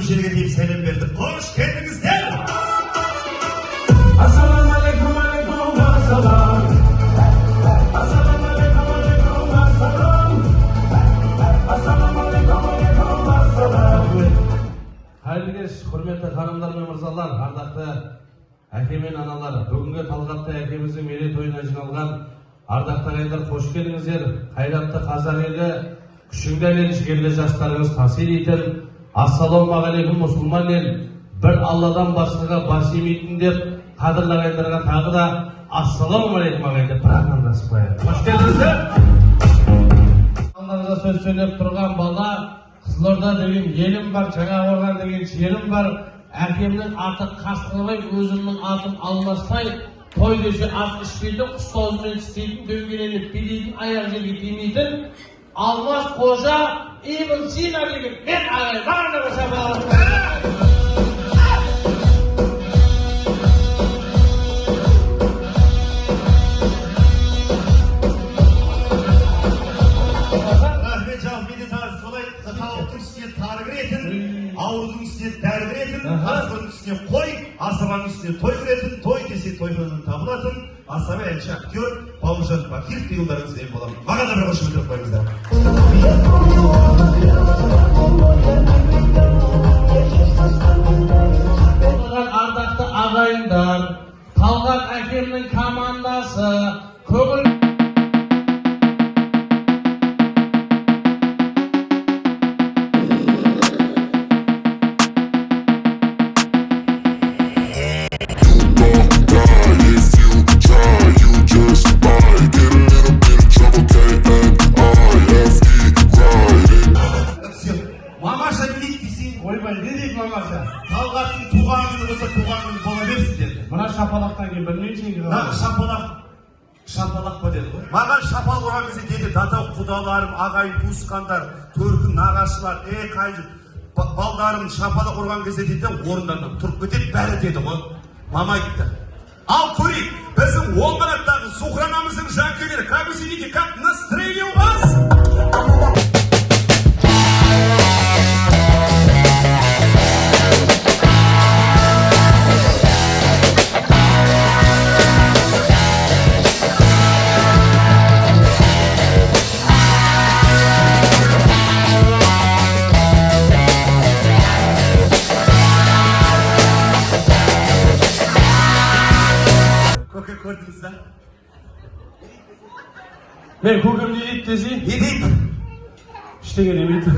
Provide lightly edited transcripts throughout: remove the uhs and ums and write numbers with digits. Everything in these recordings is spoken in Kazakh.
жерге deyip selam verdik. Hoş geldinizler. Assalamu alaikum, alaikum assalam. Assalamu alaikum, alaikum assalam. Assalamu alaikum, alaikum assalam. Hayırlı kеш, hürmetli hanımlar ve mırzalar, ardaқты әке мен аналар, бүгінгі талғатта әкеміздің мерейтойына жиналған ардақты ағайындар, қош келдіңіздер. Қайратты қазақ елі, күшіңді әлем жігерлі жастарыңыз тасир етін, ассалаумағалейкум мұсылман ел, бір алладан басқаға бас емейтін деп, қадірлі ағайындарға тағы да ассалаумағалейкум ағайындар, бір амандасып қояйық. Қош келдіңіздер. Алдарыңызда сөз сөйлеп тұрған бала, Қызылорда деген елім бар, Жаңақорған деген жерім бар. Әкемнің аты Қасқабай, өзімнің атым Алмастай. Той десе ат ішпейді, ұстазымен істейтін, дөңгеленіп билейтін, аяқ жерге тимейтін Алмас Қожа Ибн Сина деген мен ағай. Бағана қоса Аурудың үстіне дәрі кіретін, қасқырдың үстіне қой, асабаның үстіне той кіретін, той десе тойханадан табылатын, асаба әнші актер Бауыржан Бакиров деуілдарыңыз ең боламын. Маған да бір қошын өтіріп қойыңыздар. Ардақты ағайындар, Талғат әкемнің командасы, көңіл Талғаттың туған күні болса туған күні бола берсін деді. Мына шапалақтан кейін білмейсің керек. Шапалақ па деді ғой. Маған шапал ұрған кезде деді, датау құдаларым, ағайын туысқандар, төркін нағашылар, қайын балдарым шапалақ ұрған кезде дейді, орындарынан тұрып кетеді, бәрі деді ғой. Мама айтты. Ал көрейік, біздің оң қанаттағы Сухранамыздың жанкүйерлері, как вы сидите, как настроение у вас? Gördünüz mü? Ben kokumda yedik desi. Yedik. İşte gene yedik.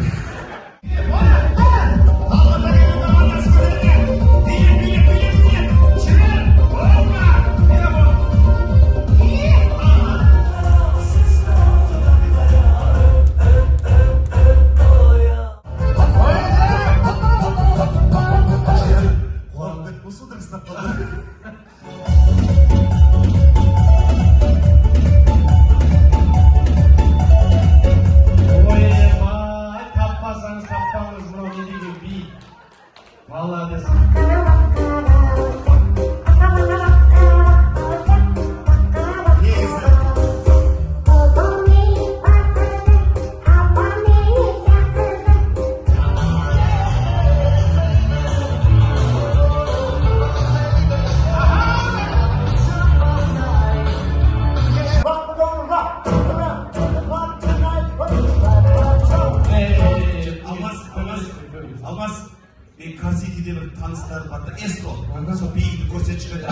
Kaseti'de bir tanışlar vardı. Esto. Nasıl bir korset çıkacak.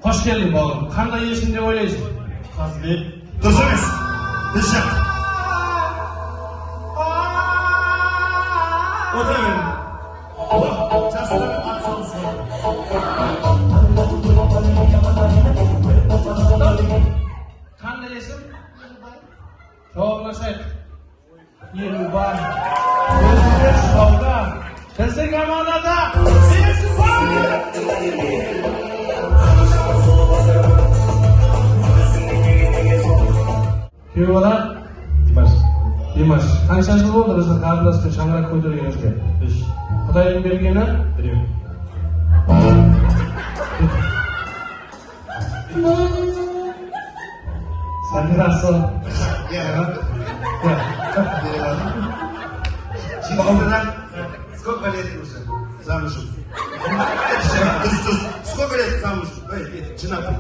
Hoş geldin oğlum. Kanka yesin de öylesin. Kasbi. Döşemez. Dışarı. Otur efendim. Oh, çasların aksansı. Kanka yesin. Çoğulaşayım. Yeni var. Gözüne şovda. Bizim zamanında biz var. Kim var? Dimash. Qancha yil bo'ldi bizni qarindoshga shamrak ko'targaningizga? 5. Xudoyim bergani? 1. Sen nasıl? Şimdi sizden Сколько лет уже замужем? Сколько лет замужем? Женаты?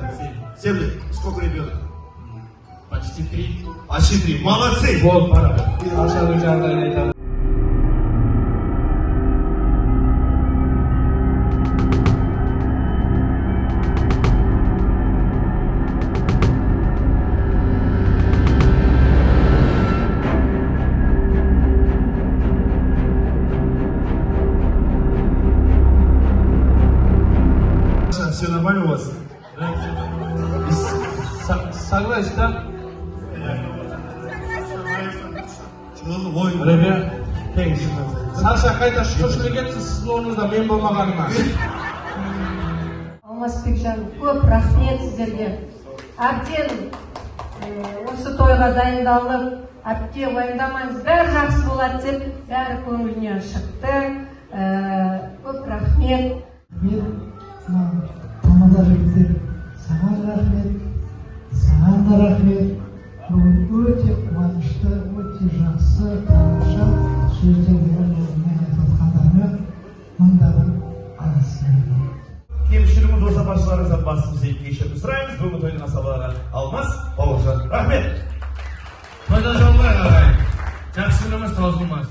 7 лет. Сколько ребенок? Почти 3. Почти 3. Молодцы! Бол пара. Aşağı жағдайын айтамын. Все нормально у вас? Согласен, да? Жыл ой. Ребят, Саша қайта шүкіршілік етсіз сіздің орныңызда мен болмағаныма. Алмасбекжан, көп рахмет сіздерге. Әбден осы тойға дайындалып, әбден уайымдамаңыз, бәрі жақсы болады деп, бәрі көңілінен шықты. Көп рахмет. Мен тамада жігіттер саған рахмет, саған да рахмет. Бүгін өте қуанышты, өте жақсы, тамаша сөздермен айтқандарына мыңда бір алғыс білдіремін. Кемшілігіміз осы баршаларыңыздан басымызды кешірім сұраймыз. Бүгінгі тойдың асабалары Алмас, Бауыржан. Рахмет! Тойда жолбай ағай. Жақсы күніміз таусылмас.